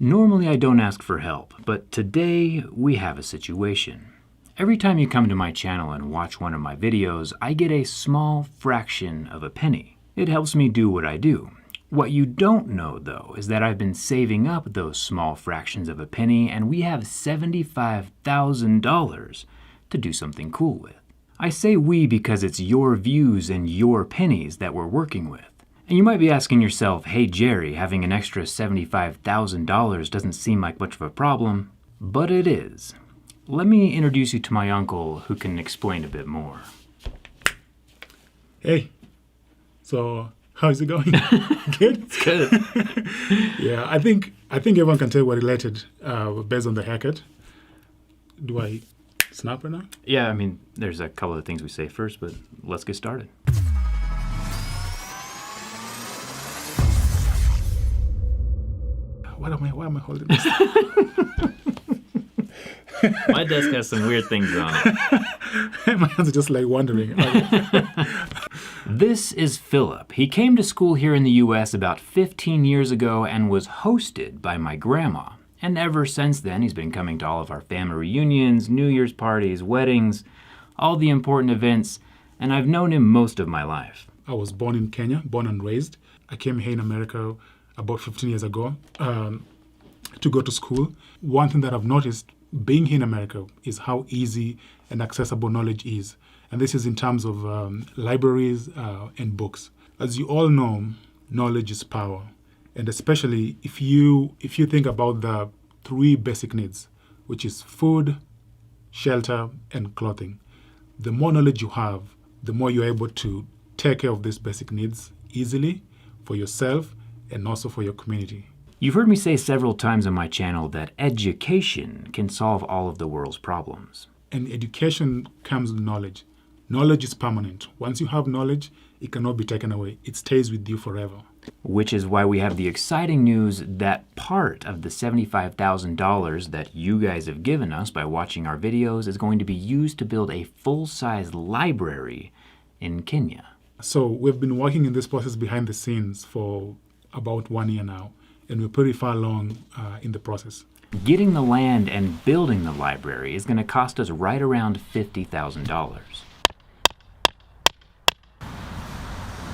Normally I don't ask for help, but today we have a situation. Every time you come to my channel and watch one of my videos, I get a small fraction of a penny. It helps me do what I do. What you don't know, though, is that I've been saving up those small fractions of a penny, and we have $75,000 to do something cool with. I say we because it's your views and your pennies that we're working with. And you might be asking yourself, hey Jerry, having an extra $75,000 doesn't seem like much of a problem, but it is. Let me introduce you to my uncle who can explain a bit more. Hey, so how's it going? Good? It's good. Yeah, I think everyone can tell we're related based on the haircut. Do I snap right now? Yeah, I mean, there's a couple of things we say first, but let's get started. Why am I holding this? My desk has some weird things on it. My hands are just like wandering. This is Philip. He came to school here in the US about 15 years ago and was hosted by my grandma. And ever since then, he's been coming to all of our family reunions, New Year's parties, weddings, all the important events, and I've known him most of my life. I was born in Kenya, born and raised. I came here in America about 15 years ago to go to school. One thing that I've noticed being here in America is how easy and accessible knowledge is. And this is in terms of libraries and books. As you all know, knowledge is power. And especially if you think about the three basic needs, which is food, shelter, and clothing. The more knowledge you have, the more you're able to take care of these basic needs easily for yourself and also for your community. You've heard me say several times on my channel that education can solve all of the world's problems. And education comes with knowledge. Knowledge is permanent. Once you have knowledge, it cannot be taken away. It stays with you forever. Which is why we have the exciting news that part of the $75,000 that you guys have given us by watching our videos is going to be used to build a full-size library in Kenya. So we've been working in this process behind the scenes for about 1 year now, and we're pretty far along in the process. Getting the land and building the library is going to cost us right around $50,000.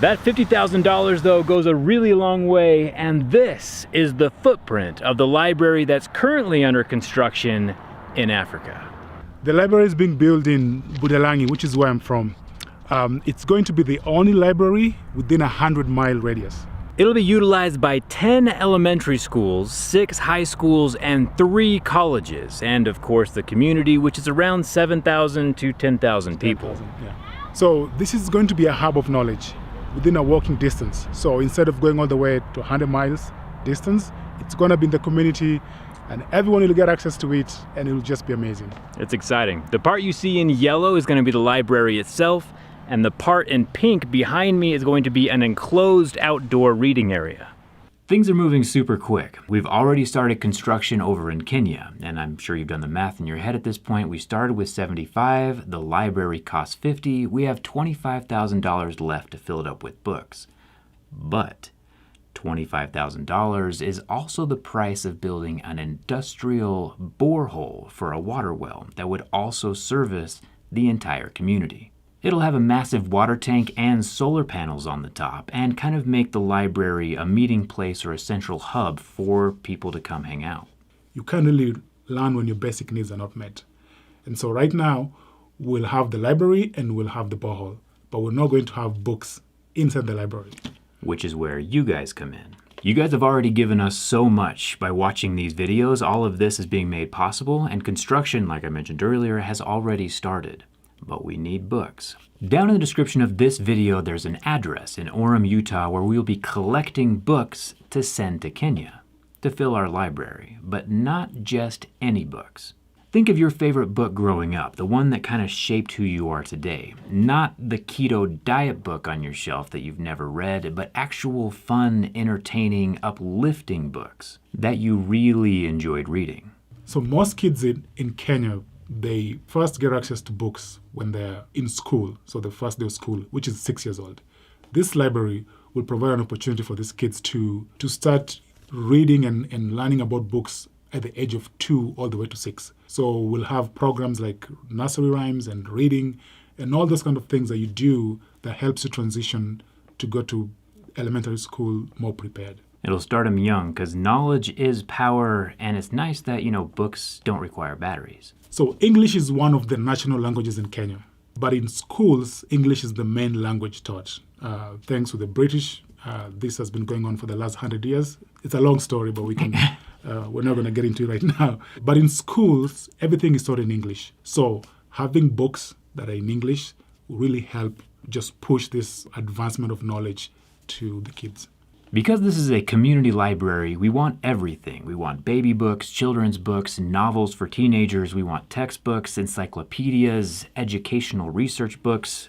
That $50,000 though goes a really long way, and this is the footprint of the library that's currently under construction in Africa. The library is being built in Budalangi, which is where I'm from. It's going to be the only library within a 100-mile radius. It'll be utilized by 10 elementary schools, 6 high schools, and 3 colleges, and of course the community, which is around 7,000 to 10,000 people. 10,000, yeah. So this is going to be a hub of knowledge within a walking distance. So instead of going all the way to 100 miles distance, it's going to be in the community, and everyone will get access to it, and it'll just be amazing. It's exciting. The part you see in yellow is going to be the library itself, and the part in pink behind me is going to be an enclosed outdoor reading area. Things are moving super quick. We've already started construction over in Kenya, and I'm sure you've done the math in your head at this point. We started with 75, the library costs 50, we have $25,000 left to fill it up with books. But $25,000 is also the price of building an industrial borehole for a water well that would also service the entire community. It'll have a massive water tank and solar panels on the top and kind of make the library a meeting place or a central hub for people to come hang out. You can't really learn when your basic needs are not met. And so right now, we'll have the library and we'll have the borehole, but we're not going to have books inside the library. Which is where you guys come in. You guys have already given us so much by watching these videos. All of this is being made possible, and construction, like I mentioned earlier, has already started. But we need books. Down in the description of this video, there's an address in Orem, Utah, where we'll be collecting books to send to Kenya to fill our library, but not just any books. Think of your favorite book growing up, the one that kind of shaped who you are today. Not the keto diet book on your shelf that you've never read, but actual fun, entertaining, uplifting books that you really enjoyed reading. So most kids in Kenya, they first get access to books when they're in school, so the first day of school, which is 6 years old. This library will provide an opportunity for these kids to start reading and learning about books at the age of 2 all the way to 6. So we'll have programs like nursery rhymes and reading and all those kind of things that you do that helps you transition to go to elementary school more prepared. It'll start them young because knowledge is power, and it's nice that, books don't require batteries. So English is one of the national languages in Kenya. But in schools, English is the main language taught. Thanks to the British, this has been going on for the last 100 years. It's a long story, but we're not going to get into it right now. But in schools, everything is taught in English. So having books that are in English will really help just push this advancement of knowledge to the kids. Because this is a community library, we want everything. We want baby books, children's books, novels for teenagers. We want textbooks, encyclopedias, educational research books,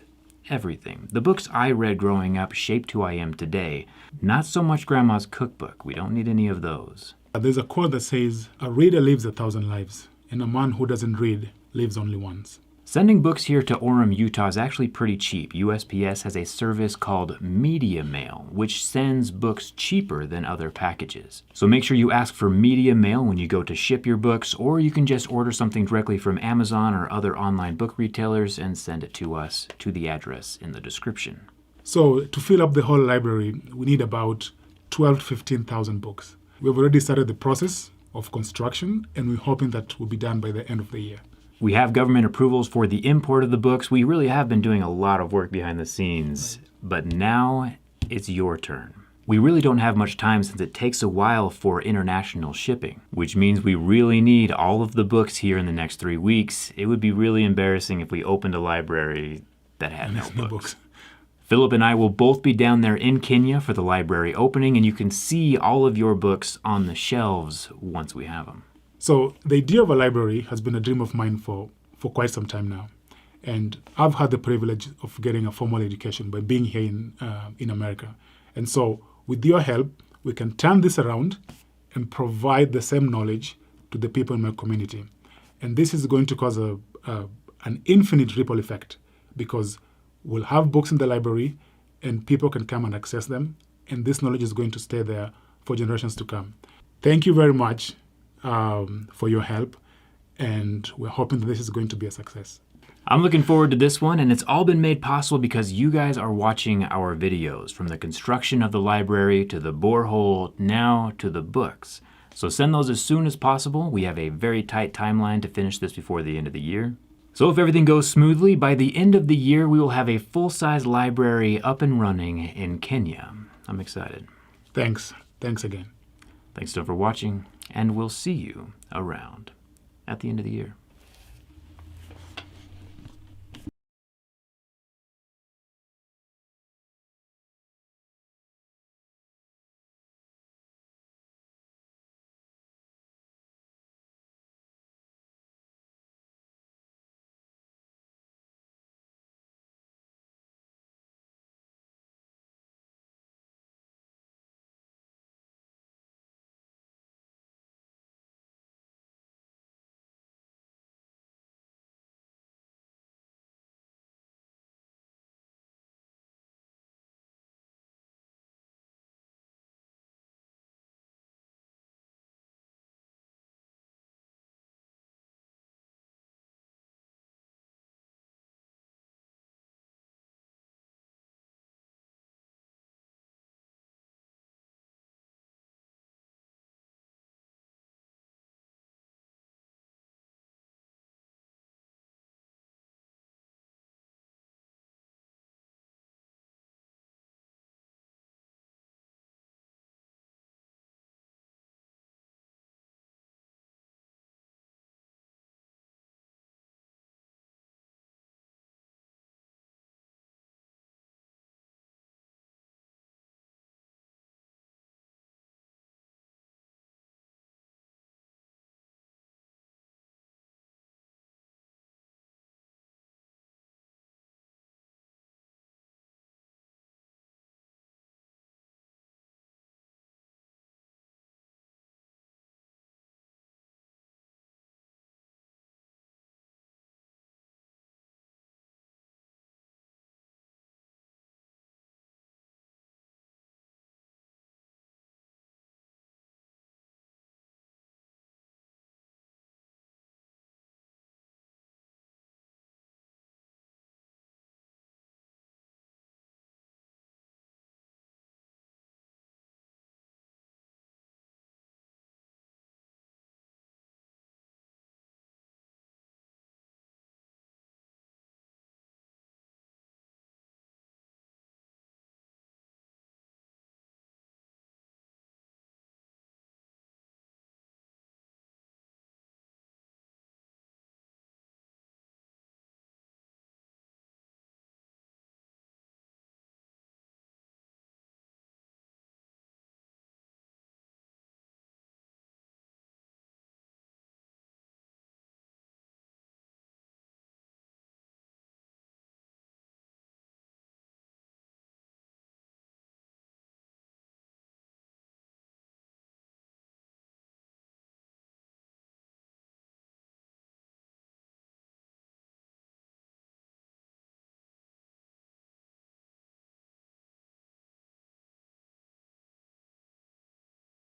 everything. The books I read growing up shaped who I am today. Not so much Grandma's cookbook. We don't need any of those. There's a quote that says, "A reader lives 1,000 lives, and a man who doesn't read lives only once." Sending books here to Orem, Utah is actually pretty cheap. USPS has a service called Media Mail, which sends books cheaper than other packages. So make sure you ask for Media Mail when you go to ship your books, or you can just order something directly from Amazon or other online book retailers and send it to us to the address in the description. So to fill up the whole library, we need about 12,000 to 15,000 books. We've already started the process of construction, and we're hoping that will be done by the end of the year. We have government approvals for the import of the books. We really have been doing a lot of work behind the scenes, but now it's your turn. We really don't have much time since it takes a while for international shipping, which means we really need all of the books here in the next 3 weeks. It would be really embarrassing if we opened a library that had no books. Philip and I will both be down there in Kenya for the library opening, and you can see all of your books on the shelves once we have them. So the idea of a library has been a dream of mine for quite some time now. And I've had the privilege of getting a formal education by being here in America. And so with your help, we can turn this around and provide the same knowledge to the people in my community. And this is going to cause an infinite ripple effect, because we'll have books in the library and people can come and access them. And this knowledge is going to stay there for generations to come. Thank you very much for your help, and we're hoping that this is going to be a success. I'm looking forward to this one, and it's all been made possible because you guys are watching our videos, from the construction of the library to the borehole, now to the books. So send those as soon as possible. We have a very tight timeline to finish this before the end of the year. So if everything goes smoothly, by the end of the year, we will have a full-size library up and running in Kenya. I'm excited. Thanks again. Thanks still for watching, and we'll see you around at the end of the year.